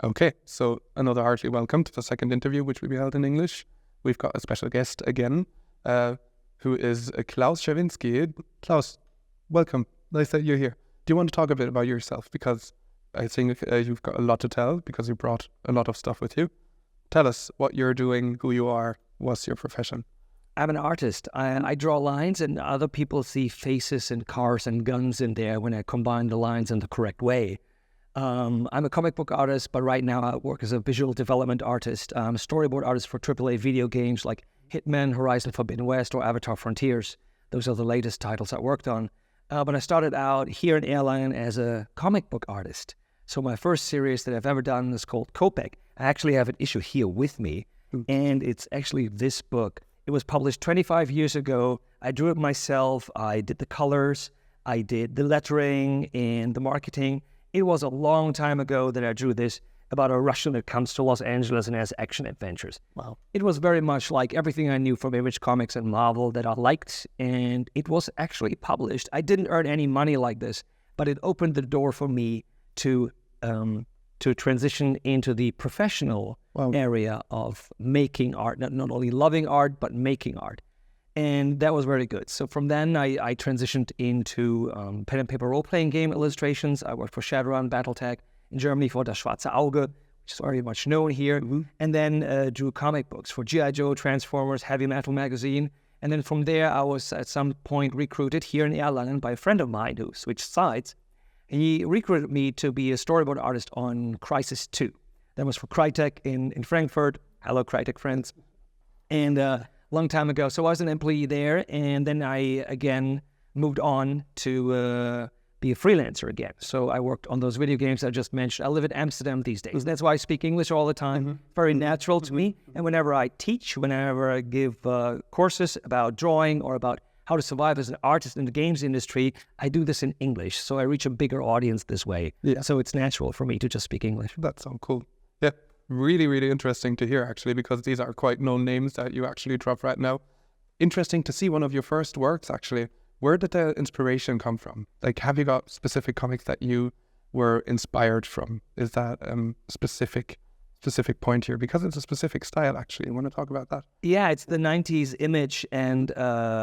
Okay, so another heartily welcome to the second interview, which will be held in English. We've got a special guest again, who is Klaus Scherwinski. Klaus, welcome. Nice that you're here. Do you want to talk a bit about yourself? Because I think you've got a lot to tell because you brought a lot of stuff with you. Tell us what you're doing, who you are, what's your profession? I'm an artist. I draw lines and other people see faces and cars and guns in there when I combine the lines in the correct way. I'm a comic book artist, but right now I work as a visual development artist. I'm a storyboard artist for AAA video games like Hitman, Horizon Forbidden West, or Avatar Frontiers. Those are the latest titles I worked on. But I started out here in Erlangen as a comic book artist. So my first series that I've ever done is called Copic. I actually have an issue here with me, and it's actually this book. It was published 25 years ago. I drew it myself. I did the colors. I did the lettering and the marketing. It was a long time ago that I drew this about a Russian that comes to Los Angeles and has action adventures. Wow. It was very much like everything I knew from Image Comics and Marvel that I liked, and it was actually published. I didn't earn any money like this, but it opened the door for me to transition into the professional area of making art, not only loving art, but making art. And that was very good. So from then, I transitioned into pen and paper role-playing game illustrations. I worked for Shadowrun Battletech in Germany for Das Schwarze Auge, which is very much known here. Mm-hmm. And then drew comic books for G.I. Joe, Transformers, Heavy Metal Magazine. And then from there, I was at some point recruited here in Erlangen by a friend of mine who switched sides. He recruited me to be a storyboard artist on Crisis 2. That was for Crytek in Frankfurt. Hello, Crytek friends. And long time ago. So I was an employee there, and then I again moved on to be a freelancer again. So I worked on those video games I just mentioned. I live in Amsterdam these days. That's why I speak English all the time. Mm-hmm. Very natural to me. And whenever I teach, whenever I give courses about drawing or about how to survive as an artist in the games industry, I do this in English. So I reach a bigger audience this way. Yeah. So it's natural for me to just speak English. That's so cool. Yeah. Really, really interesting to hear, actually, because these are quite known names that you actually drop right now. Interesting to see one of your first works, actually. Where did the inspiration come from? Like, have you got specific comics that you were inspired from? Is that specific point here? Because it's a specific style, actually. I want to talk about that. Yeah, it's the 90s Image and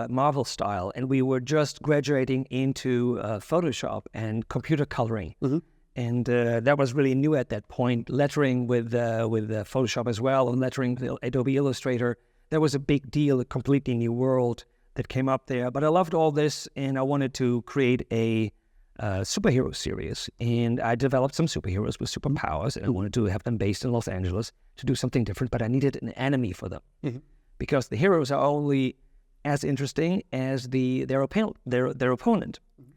Marvel style. And we were just graduating into Photoshop and computer coloring. Mm-hmm. And that was really new at that point. Lettering with Photoshop as well, and lettering with Adobe Illustrator. That was a big deal, a completely new world that came up there. But I loved all this, and I wanted to create a superhero series. And I developed some superheroes with superpowers, and I wanted to have them based in Los Angeles to do something different. But I needed an enemy for them, because the heroes are only as interesting as their opponent. Mm-hmm.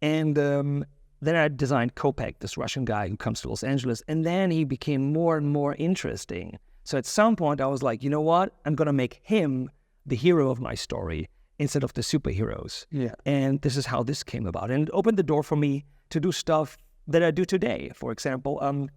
And then I designed Kopek, this Russian guy who comes to Los Angeles, and then he became more and more interesting. So at some point I was like, you know what? I'm going to make him the hero of my story instead of the superheroes. Yeah. And this is how this came about. And it opened the door for me to do stuff that I do today. For example,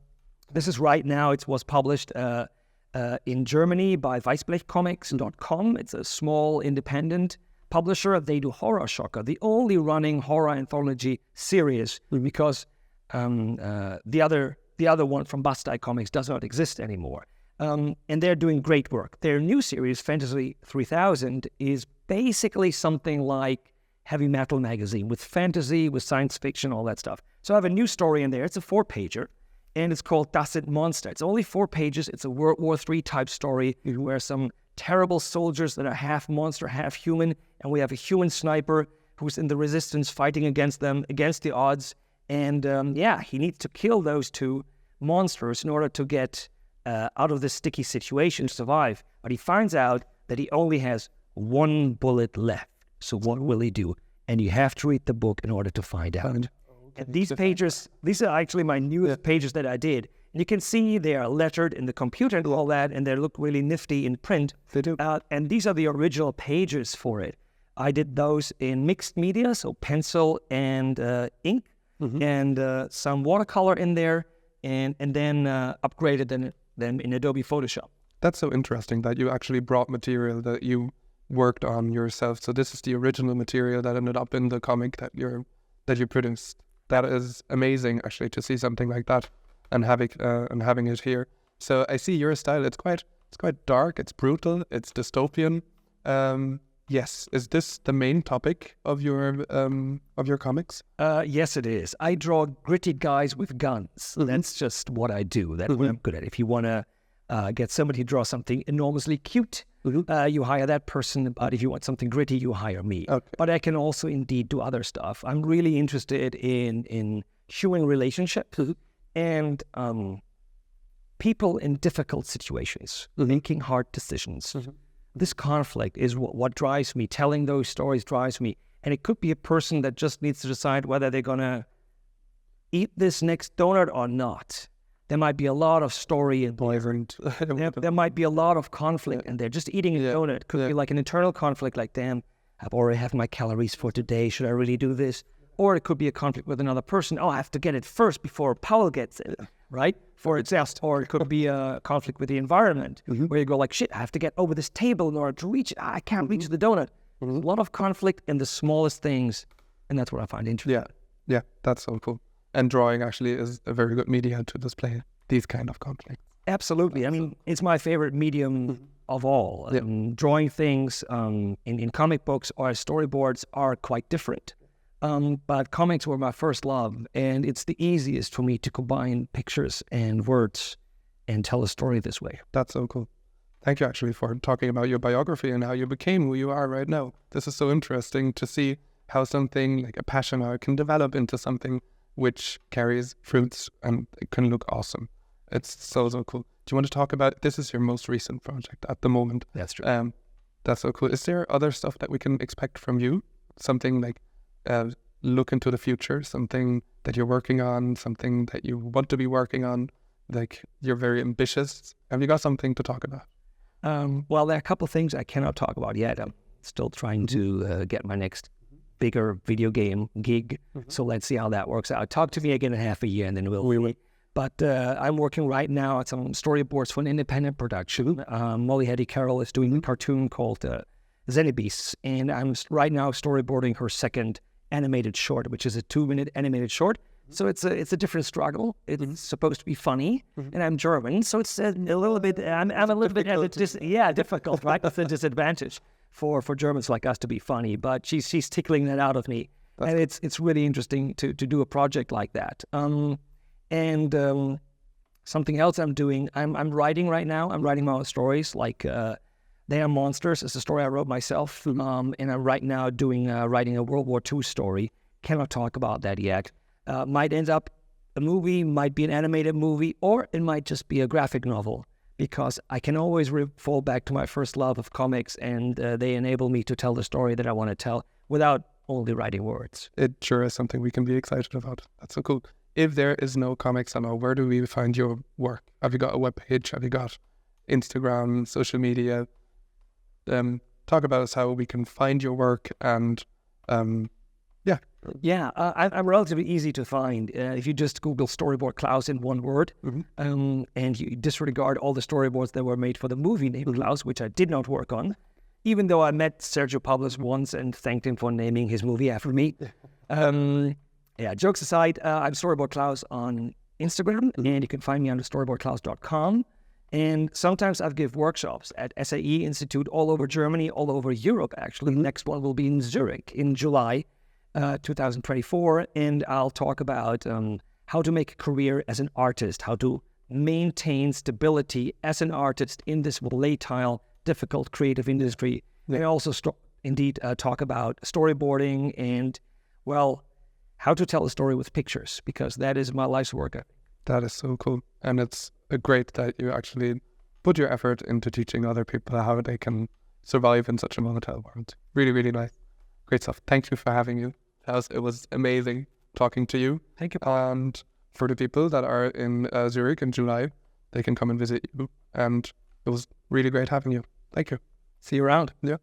this is right now, it was published in Germany by Weißblechcomics.com. It's a small independent publisher. They do Horror Shocker, the only running horror anthology series, because the other one from Bastei Comics does not exist anymore. And they're doing great work. Their new series, Fantasy 3000, is basically something like Heavy Metal Magazine, with fantasy, with science fiction, all that stuff. So I have a new story in there. It's a 4-pager, and it's called Das sind Monster. It's only 4 pages. It's a World War III type story where some terrible soldiers that are half monster, half human, and we have a human sniper who's in the resistance fighting against them, against the odds. And he needs to kill those 2 monsters in order to get out of this sticky situation, to survive. But he finds out that he only has 1 bullet left. So what will he do? And you have to read the book in order to find out. Okay. And these pages, these are actually my newest pages that I did. And you can see they are lettered in the computer and all that, and they look really nifty in print. They do. And these are the original pages for it. I did those in mixed media, so pencil and ink, and some watercolor in there, and then upgraded them in Adobe Photoshop. That's so interesting that you actually brought material that you worked on yourself. So this is the original material that ended up in the comic that you produced. That is amazing, actually, to see something like that. and having it here. So I see your style. It's quite dark. It's brutal. It's dystopian. Yes, is this the main topic of your comics? Yes, it is. I draw gritty guys with guns. That's just what I do. That's what I'm good at. If you want to get somebody to draw something enormously cute, you hire that person. But if you want something gritty, you hire me. Okay. But I can also indeed do other stuff. I'm really interested in human relationships and people in difficult situations, making hard decisions. This conflict is what drives me. Telling those stories drives me. And it could be a person that just needs to decide whether they're going to eat this next donut or not. There might be a lot of story in there might be a lot of conflict, and they're just eating a donut. It could be like an internal conflict, like, damn, I've already had my calories for today. Should I really do this? Or it could be a conflict with another person. Oh, I have to get it first before Paul gets it, right? For example, or it could be a conflict with the environment, where you go like, shit, I have to get over this table in order to reach it. I can't reach the donut. A lot of conflict in the smallest things, and that's what I find interesting. Yeah, that's so cool. And drawing actually is a very good media to display these kind of conflicts. Absolutely. I mean, it's my favorite medium of all. Drawing things in comic books or storyboards are quite different. But comics were my first love, and it's the easiest for me to combine pictures and words and tell a story this way. That's so cool. Thank you actually for talking about your biography and how you became who you are right now. This is so interesting to see how something like a passion can develop into something which carries fruits and it can look awesome. It's so cool. Do you want to talk about, this is your most recent project at the moment. That's true. That's so cool. Is there other stuff that we can expect from you? Something like look into the future, something that you're working on, something that you want to be working on, like you're very ambitious. Have you got something to talk about? Well, there are a couple of things I cannot talk about yet. I'm still trying to get my next bigger video game gig. So let's see how that works out. Talk to me again in half a year and then we'll see. But I'm working right now on some storyboards for an independent production. Molly Hattie Carroll is doing a cartoon called Xenobeasts, and I'm right now storyboarding her second animated short, which is a 2-minute animated short. So it's a different struggle. It's supposed to be funny, and I'm German, so it's a little bit. I'm a little bit difficult, right? It's a disadvantage for Germans like us to be funny. But she's tickling that out of me, and it's really interesting to do a project like that. And something else I'm doing. I'm writing right now. I'm writing my own stories, like. They Are Monsters. It's a story I wrote myself, and I'm right now writing a World War II story. Cannot talk about that yet. Might end up a movie, might be an animated movie, or it might just be a graphic novel, because I can always fall back to my first love of comics, and they enable me to tell the story that I want to tell without only writing words. It sure is something we can be excited about. That's so cool. If there is no Comic Salon, where do we find your work? Have you got a webpage? Have you got Instagram, social media? Talk about us, how we can find your work, and I'm relatively easy to find. If you just Google storyboard Klaus in one word, and you disregard all the storyboards that were made for the movie named Klaus, which I did not work on, even though I met Sergio Pablos once and thanked him for naming his movie after me. Jokes aside, I'm storyboard Klaus on Instagram, and you can find me on storyboardklaus.com. And sometimes I give workshops at SAE Institute all over Germany, all over Europe, actually. The next one will be in Zurich in July 2024. And I'll talk about how to make a career as an artist, how to maintain stability as an artist in this volatile, difficult creative industry. I also talk about storyboarding and, well, how to tell a story with pictures, because that is my life's work. That is so cool. And it's great that you actually put your effort into teaching other people how they can survive in such a volatile world. Really, really nice. Great stuff. Thank you for having you. It was amazing talking to you. Thank you. And for the people that are in Zurich in July, they can come and visit you. And it was really great having you. Thank you. See you around. Yeah.